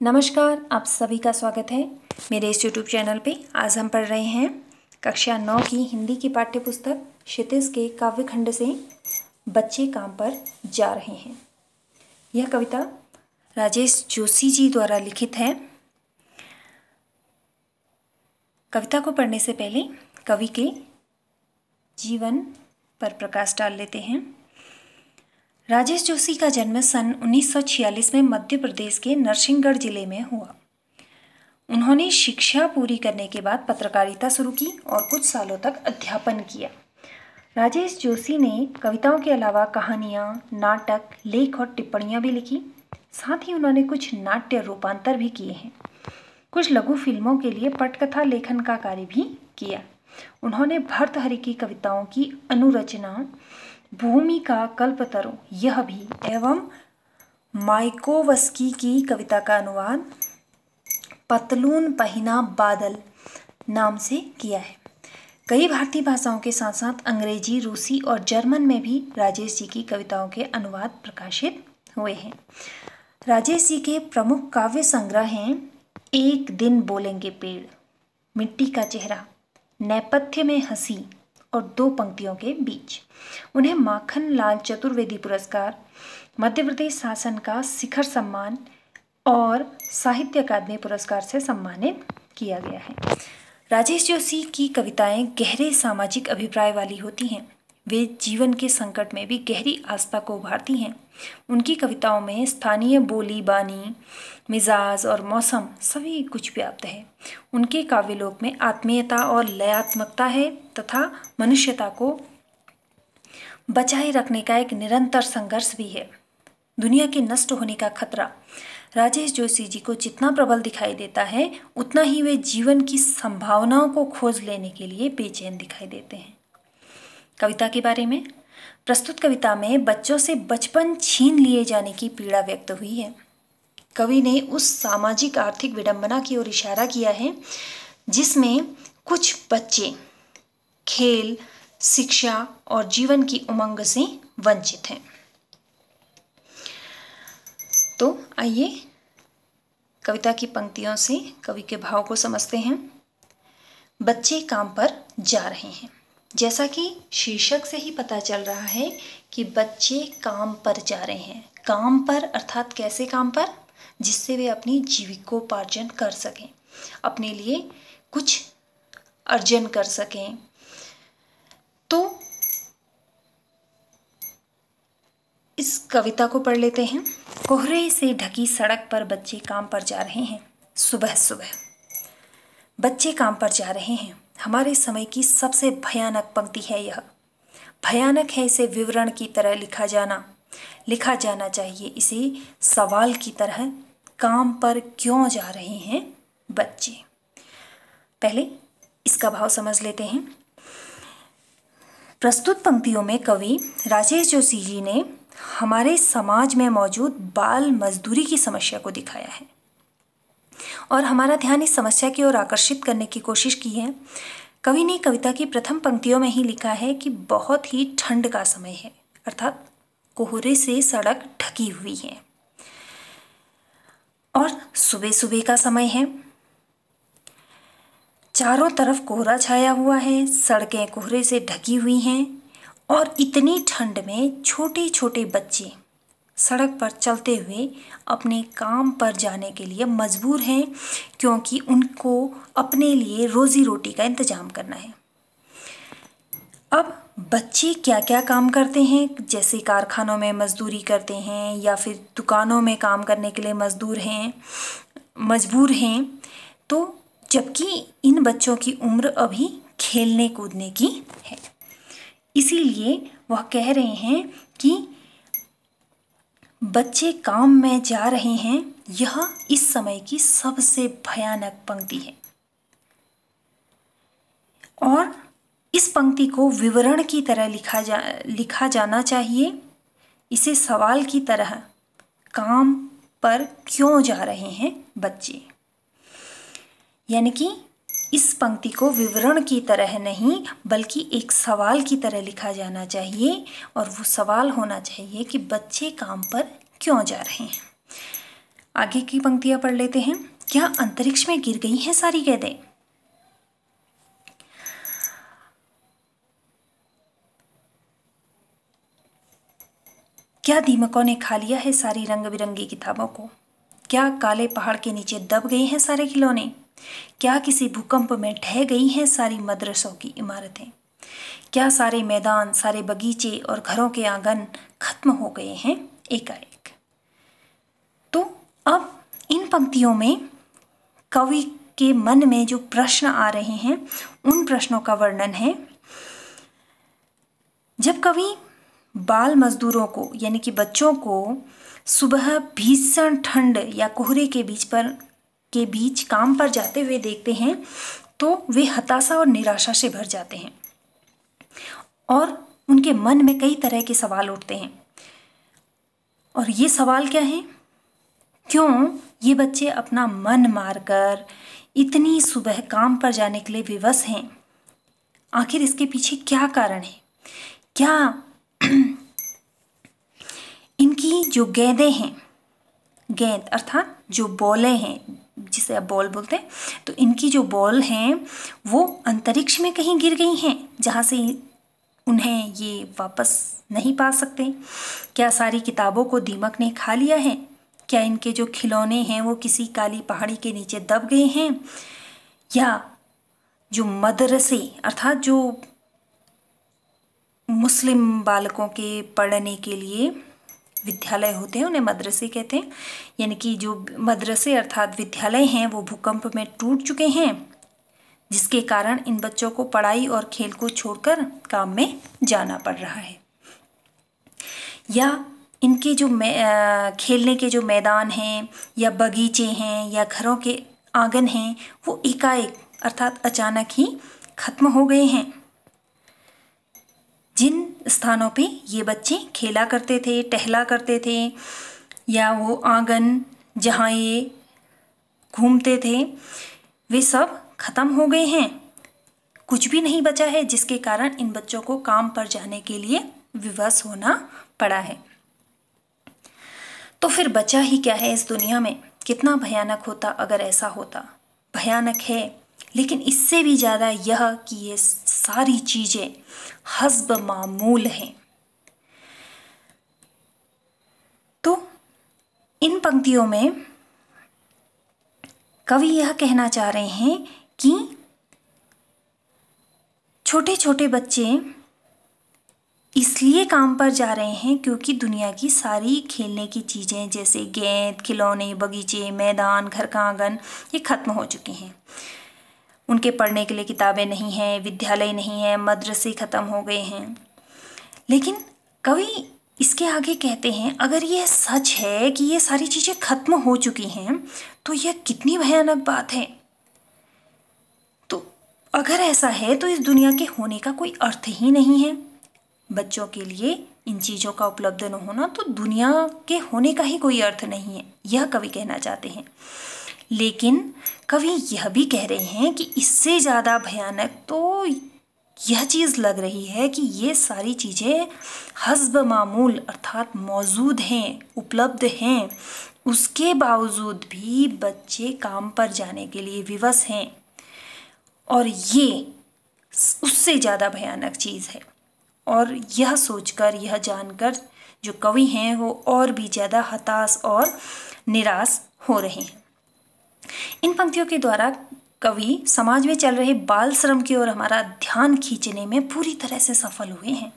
नमस्कार, आप सभी का स्वागत है मेरे इस यूट्यूब चैनल पे। आज हम पढ़ रहे हैं कक्षा 9 की हिंदी की पाठ्यपुस्तक क्षितिज के काव्यखंड से बच्चे काम पर जा रहे हैं। यह कविता राजेश जोशी जी द्वारा लिखित है। कविता को पढ़ने से पहले कवि के जीवन पर प्रकाश डाल लेते हैं। राजेश जोशी का जन्म सन 1946 में मध्य प्रदेश के नरसिंहगढ़ जिले में हुआ। उन्होंने शिक्षा पूरी करने के बाद पत्रकारिता शुरू की और कुछ सालों तक अध्यापन किया। राजेश जोशी ने कविताओं के अलावा कहानियाँ, नाटक, लेख और टिप्पणियाँ भी लिखी। साथ ही उन्होंने कुछ नाट्य रूपांतर भी किए हैं। कुछ लघु फिल्मों के लिए पटकथा लेखन का कार्य भी किया। उन्होंने भर्तृहरि की कविताओं की अनुरचना भूमिका कल्पतरु यह भी एवं मायकोवस्की की कविता का अनुवाद पतलून पहिना बादल नाम से किया है। कई भारतीय भाषाओं के साथ साथ अंग्रेजी, रूसी और जर्मन में भी राजेश जी की कविताओं के अनुवाद प्रकाशित हुए हैं। राजेश जी के प्रमुख काव्य संग्रह हैं एक दिन बोलेंगे पेड़, मिट्टी का चेहरा, नेपथ्य में हंसी और दो पंक्तियों के बीच। उन्हें माखन लाल चतुर्वेदी पुरस्कार, मध्य प्रदेश शासन का शिखर सम्मान और साहित्य अकादमी पुरस्कार से सम्मानित किया गया है। राजेश जोशी की कविताएं गहरे सामाजिक अभिप्राय वाली होती हैं। वे जीवन के संकट में भी गहरी आस्था को उभारती हैं। उनकी कविताओं में स्थानीय बोली बानी, मिजाज और मौसम सभी कुछ व्याप्त है। उनके काव्यलोक में आत्मीयता और लयात्मकता है तथा मनुष्यता को बचाए रखने का एक निरंतर संघर्ष भी है। दुनिया के नष्ट होने का खतरा राजेश जोशी जी को जितना प्रबल दिखाई देता है, उतना ही वे जीवन की संभावनाओं को खोज लेने के लिए बेचैन दिखाई देते हैं। कविता के बारे में प्रस्तुत कविता में बच्चों से बचपन छीन लिए जाने की पीड़ा व्यक्त हुई है। कवि ने उस सामाजिक आर्थिक विडंबना की ओर इशारा किया है जिसमें कुछ बच्चे खेल, शिक्षा और जीवन की उमंग से वंचित हैं। तो आइए कविता की पंक्तियों से कवि के भाव को समझते हैं। बच्चे काम पर जा रहे हैं। जैसा कि शीर्षक से ही पता चल रहा है कि बच्चे काम पर जा रहे हैं। काम पर अर्थात कैसे काम पर? जिससे वे अपनी जीविकोपार्जन कर सकें, अपने लिए कुछ अर्जन कर सकें। तो इस कविता को पढ़ लेते हैं। कोहरे से ढकी सड़क पर बच्चे काम पर जा रहे हैं। सुबह सुबह बच्चे काम पर जा रहे हैं। हमारे समय की सबसे भयानक पंक्ति है यह। भयानक है इसे विवरण की तरह लिखा जाना चाहिए इसे सवाल की तरह। काम पर क्यों जा रहे हैं बच्चे? पहले इसका भाव समझ लेते हैं। प्रस्तुत पंक्तियों में कवि राजेश जोशी जी ने हमारे समाज में मौजूद बाल मजदूरी की समस्या को दिखाया है और हमारा ध्यान इस समस्या की ओर आकर्षित करने की कोशिश की है। कवि ने कविता की प्रथम पंक्तियों में ही लिखा है कि बहुत ही ठंड का समय है, अर्थात कोहरे से सड़क ढकी हुई है और सुबह सुबह का समय है। चारों तरफ कोहरा छाया हुआ है, सड़कें कोहरे से ढकी हुई हैं और इतनी ठंड में छोटे छोटे बच्चे सड़क पर चलते हुए अपने काम पर जाने के लिए मजबूर हैं, क्योंकि उनको अपने लिए रोजी रोटी का इंतजाम करना है। अब बच्चे क्या क्या काम करते हैं? जैसे कारखानों में मजदूरी करते हैं या फिर दुकानों में काम करने के लिए मजबूर हैं। तो जबकि इन बच्चों की उम्र अभी खेलने कूदने की है, इसीलिए वह कह रहे हैं कि बच्चे काम में जा रहे हैं। यह इस समय की सबसे भयानक पंक्ति है और इस पंक्ति को विवरण की तरह लिखा जाना चाहिए इसे सवाल की तरह। काम पर क्यों जा रहे हैं बच्चे? यानी कि इस पंक्ति को विवरण की तरह नहीं बल्कि एक सवाल की तरह लिखा जाना चाहिए और वो सवाल होना चाहिए कि बच्चे काम पर क्यों जा रहे हैं। आगे की पंक्तियां पढ़ लेते हैं। क्या अंतरिक्ष में गिर गई हैं सारी गेंदें? क्या दीमकों ने खा लिया है सारी रंग बिरंगी किताबों को? क्या काले पहाड़ के नीचे दब गए हैं सारे खिलौने? क्या किसी भूकंप में ढह गई हैं सारी मदरसों की इमारतें? क्या सारे मैदान, सारे बगीचे और घरों के आंगन खत्म हो गए हैं एकाएक? तो अब इन पंक्तियों में कवि के मन में जो प्रश्न आ रहे हैं उन प्रश्नों का वर्णन है। जब कवि बाल मजदूरों को यानी कि बच्चों को सुबह भीषण ठंड या कोहरे के बीच काम पर जाते हुए देखते हैं तो वे हताशा और निराशा से भर जाते हैं और उनके मन में कई तरह के सवाल उठते हैं। और ये सवाल क्या है? क्यों ये बच्चे अपना मन मारकर इतनी सुबह काम पर जाने के लिए विवश हैं? आखिर इसके पीछे क्या कारण है? क्या इनकी जो गेंदें हैं, गेंद अर्थात जो बॉलें हैं जिसे आप बॉल बोलते हैं, तो इनकी जो बॉल हैं वो अंतरिक्ष में कहीं गिर गई हैं जहाँ से उन्हें ये वापस नहीं पा सकते? क्या सारी किताबों को दीमक ने खा लिया है? क्या इनके जो खिलौने हैं वो किसी काली पहाड़ी के नीचे दब गए हैं? या जो मदरसे अर्थात जो मुस्लिम बालकों के पढ़ने के लिए विद्यालय होते हैं उन्हें मदरसे कहते हैं, यानी कि जो मदरसे अर्थात विद्यालय हैं वो भूकंप में टूट चुके हैं जिसके कारण इन बच्चों को पढ़ाई और खेल को छोड़कर काम में जाना पड़ रहा है। या इनके जो खेलने के जो मैदान हैं या बगीचे हैं या घरों के आंगन हैं वो एकाएक अर्थात अचानक ही खत्म हो गए हैं। जिन स्थानों पे ये बच्चे खेला करते थे, टहला करते थे, या वो आंगन जहाँ ये घूमते थे वे सब खत्म हो गए हैं। कुछ भी नहीं बचा है जिसके कारण इन बच्चों को काम पर जाने के लिए विवश होना पड़ा है। तो फिर बचा ही क्या है इस दुनिया में? कितना भयानक होता अगर ऐसा होता। भयानक है, लेकिन इससे भी ज़्यादा यह कि ये सारी चीज़ें हस्ब मामूल हैं। तो इन पंक्तियों में कवि यह कहना चाह रहे हैं कि छोटे छोटे बच्चे इसलिए काम पर जा रहे हैं क्योंकि दुनिया की सारी खेलने की चीज़ें जैसे गेंद, खिलौने, बगीचे, मैदान, घर का आंगन ये खत्म हो चुकी हैं। उनके पढ़ने के लिए किताबें नहीं हैं, विद्यालय नहीं है, मदरसे ख़त्म हो गए हैं। लेकिन कवि इसके आगे कहते हैं अगर ये सच है कि ये सारी चीज़ें खत्म हो चुकी हैं तो यह कितनी भयानक बात है। तो अगर ऐसा है तो इस दुनिया के होने का कोई अर्थ ही नहीं है। बच्चों के लिए इन चीज़ों का उपलब्ध न होना तो दुनिया के होने का ही कोई अर्थ नहीं है, यह कवि कहना चाहते हैं। लेकिन कवि यह भी कह रहे हैं कि इससे ज़्यादा भयानक तो यह चीज़ लग रही है कि ये सारी चीज़ें हस्ब मामूल अर्थात मौजूद हैं, उपलब्ध हैं, उसके बावजूद भी बच्चे काम पर जाने के लिए विवश हैं। और ये उससे ज़्यादा भयानक चीज़ है। और यह सोचकर, यह जानकर जो कवि हैं वो और भी ज़्यादा हताश और निराश हो रहे हैं। इन पंक्तियों के द्वारा कवि समाज में चल रहे बाल श्रम की ओर हमारा ध्यान खींचने में पूरी तरह से सफल हुए हैं।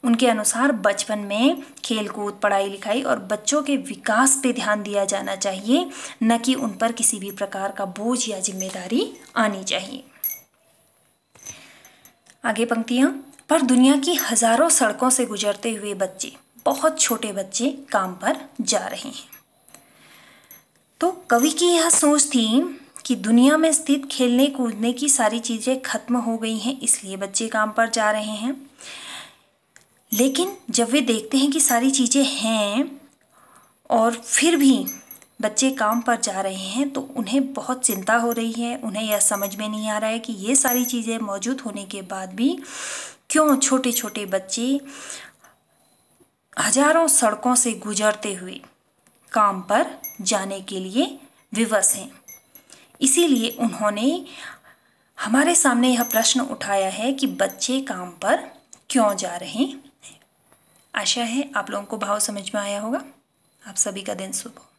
उनके अनुसार बचपन में खेलकूद, पढ़ाई लिखाई और बच्चों के विकास पे ध्यान दिया जाना चाहिए, न कि उन पर किसी भी प्रकार का बोझ या जिम्मेदारी आनी चाहिए। आगे पंक्तियां। पर दुनिया की हजारों सड़कों से गुजरते हुए बच्चे, बहुत छोटे बच्चे काम पर जा रहे हैं। तो कवि की यह सोच थी कि दुनिया में स्थित खेलने कूदने की सारी चीज़ें खत्म हो गई हैं, इसलिए बच्चे काम पर जा रहे हैं। लेकिन जब वे देखते हैं कि सारी चीज़ें हैं और फिर भी बच्चे काम पर जा रहे हैं तो उन्हें बहुत चिंता हो रही है। उन्हें यह समझ में नहीं आ रहा है कि ये सारी चीज़ें मौजूद होने के बाद भी क्यों छोटे छोटे बच्चे हजारों सड़कों से गुजरते हुए काम पर जाने के लिए विवश हैं। इसीलिए उन्होंने हमारे सामने यह प्रश्न उठाया है कि बच्चे काम पर क्यों जा रहे हैं। आशा है आप लोगों को भाव समझ में आया होगा। आप सभी का दिन शुभ हो।